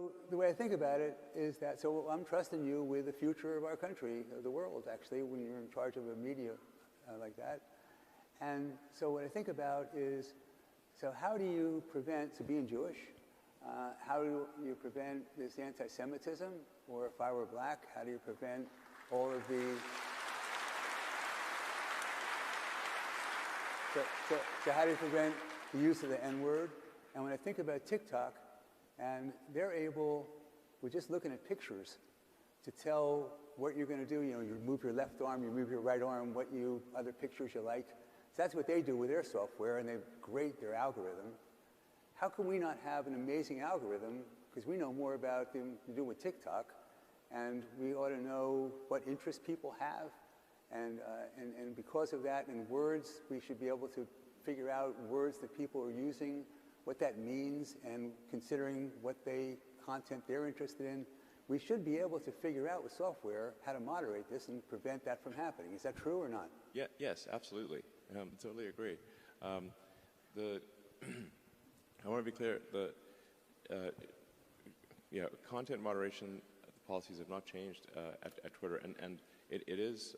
So the way I think about it is that, so I'm trusting you with the future of our country, of the world, actually, when you're in charge of a media like that. And so what I think about is, so how do you prevent, so being Jewish, how do you prevent this anti-Semitism? Or if I were black, how do you prevent all of the... So how do you prevent the use of the N-word? And when I think about TikTok, and they're able, with just looking at pictures, to tell what you're going to do. You know, you move your left arm, you move your right arm, other pictures you like. So that's what they do with their software, and they grade their algorithm. How can we not have an amazing algorithm? Because we know more about them to do with TikTok, and we ought to know what interests people have. And because of that, in words, we should be able to figure out words that people are using, what that means, and considering what content they're interested in. We should be able to figure out with software how to moderate this and prevent that from happening. Is that true or not? Yeah, yes, absolutely. Totally agree. I want to be clear, content moderation policies have not changed at Twitter, and it is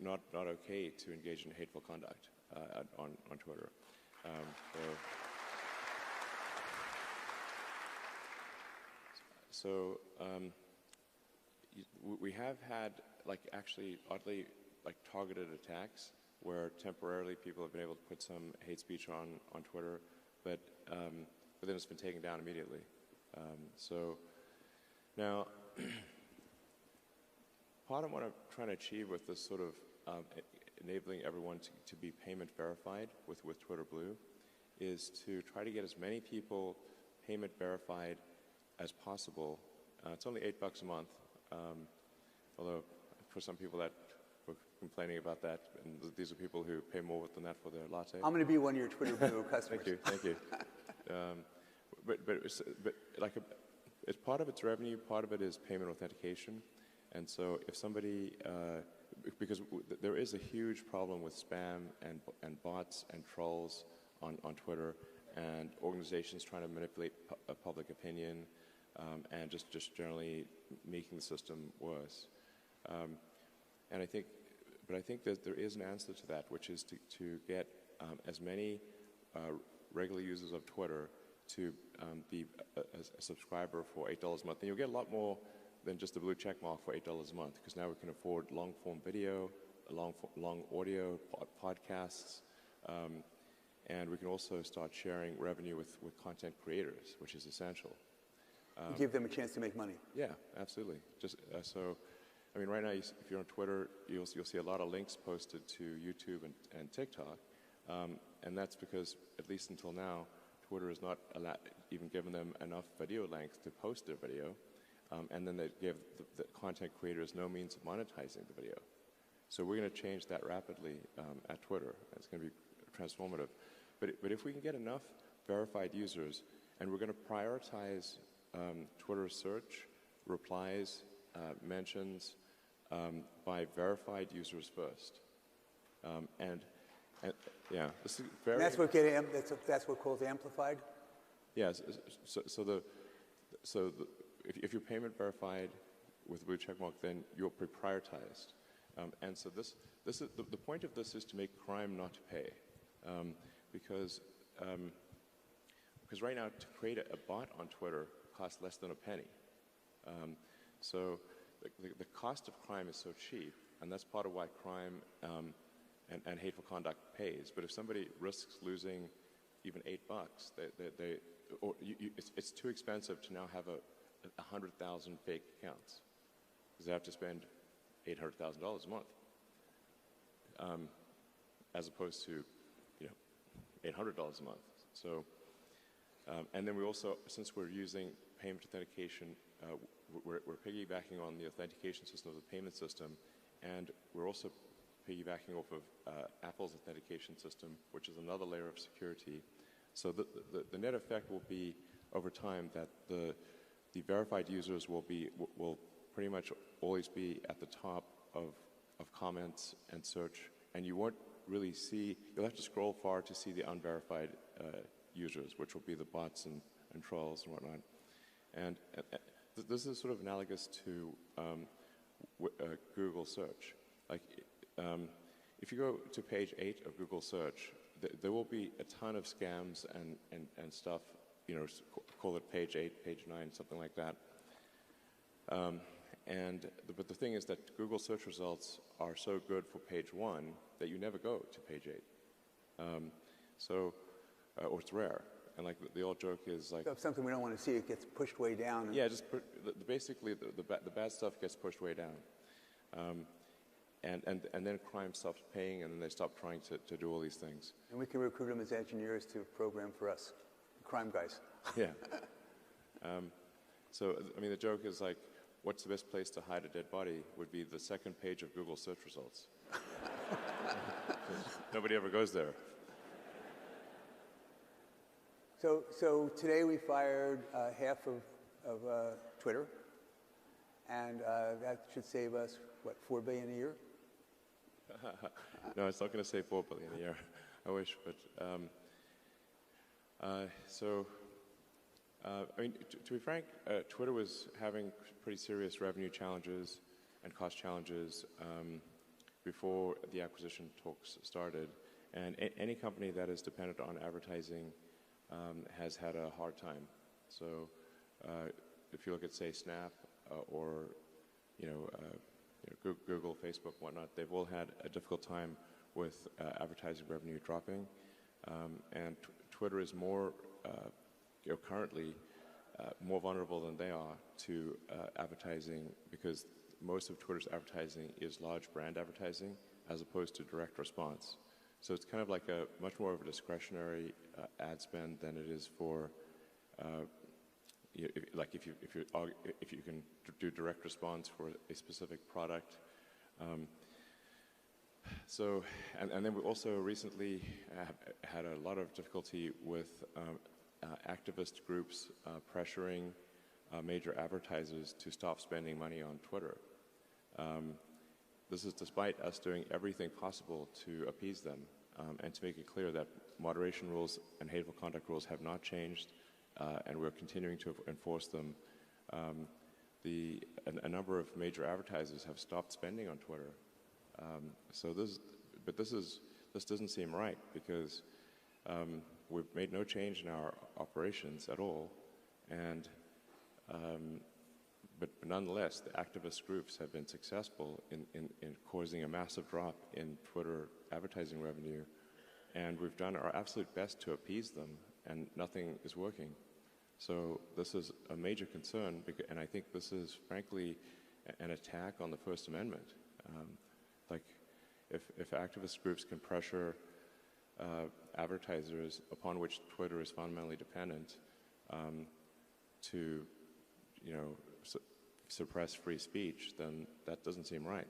not okay to engage in hateful conduct on Twitter. So we have had, actually oddly, targeted attacks where temporarily people have been able to put some hate speech on Twitter, but then it's been taken down immediately. So now, part of what I'm trying to achieve with this sort of enabling everyone to be payment verified with Twitter Blue is to try to get as many people payment verified as possible. It's only $8 a month, although for some people that were complaining about that, and these are people who pay more than that for their latte. I'm going to be one of your Twitter Blue customers. Thank you. But it's part of its revenue, part of it is payment authentication, and so if somebody, because there is a huge problem with spam and bots and trolls on Twitter, and organizations trying to manipulate public opinion. And just generally making the system worse. And I think that there is an answer to that, which is to get as many regular users of Twitter to be a subscriber for $8 a month. And you'll get a lot more than just the blue check mark for $8 a month, because now we can afford long-form video, long audio, podcasts, and we can also start sharing revenue with content creators, which is essential. Give them a chance to make money. Yeah, absolutely. Just so, I mean, right now, if you're on Twitter, you'll see a lot of links posted to YouTube and TikTok, and that's because, at least until now, Twitter has not even given them enough video length to post their video, and then they give the content creators no means of monetizing the video. So we're going to change that rapidly at Twitter. It's going to be transformative. But if we can get enough verified users, and we're going to prioritize Twitter search, replies, mentions by verified users first, and yeah, this is very. And that's what calls amplified. Yes. So if you're payment verified with blue checkmark, then you're prioritized, and so this is the point of this is to make crime not to pay, because right now to create a bot on Twitter costs less than a penny. So the cost of crime is so cheap, and that's part of why crime and hateful conduct pays. But if somebody risks losing even $8, it's too expensive to now have 100,000 fake accounts, because they have to spend $800,000 a month, as opposed to $800 a month. So, and then we also, since we're using payment authentication, we're piggybacking on the authentication system of the payment system, and we're also piggybacking off of Apple's authentication system, which is another layer of security. So the net effect will be, over time, that the verified users will pretty much always be at the top of comments and search, and you won't really see, you'll have to scroll far to see the unverified users, which will be the bots and trolls and whatnot. And this is sort of analogous to Google search. Like, if you go to page 8 of Google search, there will be a ton of scams and stuff, you know, call it page 8, page 9, something like that. But the thing is that Google search results are so good for page 1 that you never go to page 8. Or it's rare. And like the old joke is like... So if something we don't want to see, it gets pushed way down. Yeah, just basically the bad stuff gets pushed way down. And then crime stops paying, and then they stop trying to do all these things. And we can recruit them as engineers to program for us, crime guys. Yeah. So, I mean, the joke is like, what's the best place to hide a dead body would be the second page of Google search results. Nobody ever goes there. So today we fired half of Twitter, and that should save us, what, $4 billion a year? No, it's not going to save $4 billion a year. I wish, but I mean, to be frank, Twitter was having pretty serious revenue challenges and cost challenges before the acquisition talks started. And any company that is dependent on advertising has had a hard time. So if you look at, say, Snap or Google, Facebook, whatnot, they've all had a difficult time with advertising revenue dropping. And Twitter is more currently more vulnerable than they are to advertising, because most of Twitter's advertising is large brand advertising as opposed to direct response. So it's kind of like a much more of a discretionary ad spend than it is for if you can do direct response for a specific product. And then we also recently had a lot of difficulty with activist groups pressuring major advertisers to stop spending money on Twitter. This is despite us doing everything possible to appease them and to make it clear that moderation rules and hateful conduct rules have not changed, and we're continuing to enforce them. A number of major advertisers have stopped spending on Twitter. This doesn't seem right, because we've made no change in our operations at all, and but nonetheless, the activist groups have been successful in causing a massive drop in Twitter advertising revenue, and we've done our absolute best to appease them, and nothing is working. So this is a major concern, and I think this is, frankly, an attack on the First Amendment. Like, if activist groups can pressure advertisers upon which Twitter is fundamentally dependent to, suppress free speech, then that doesn't seem right.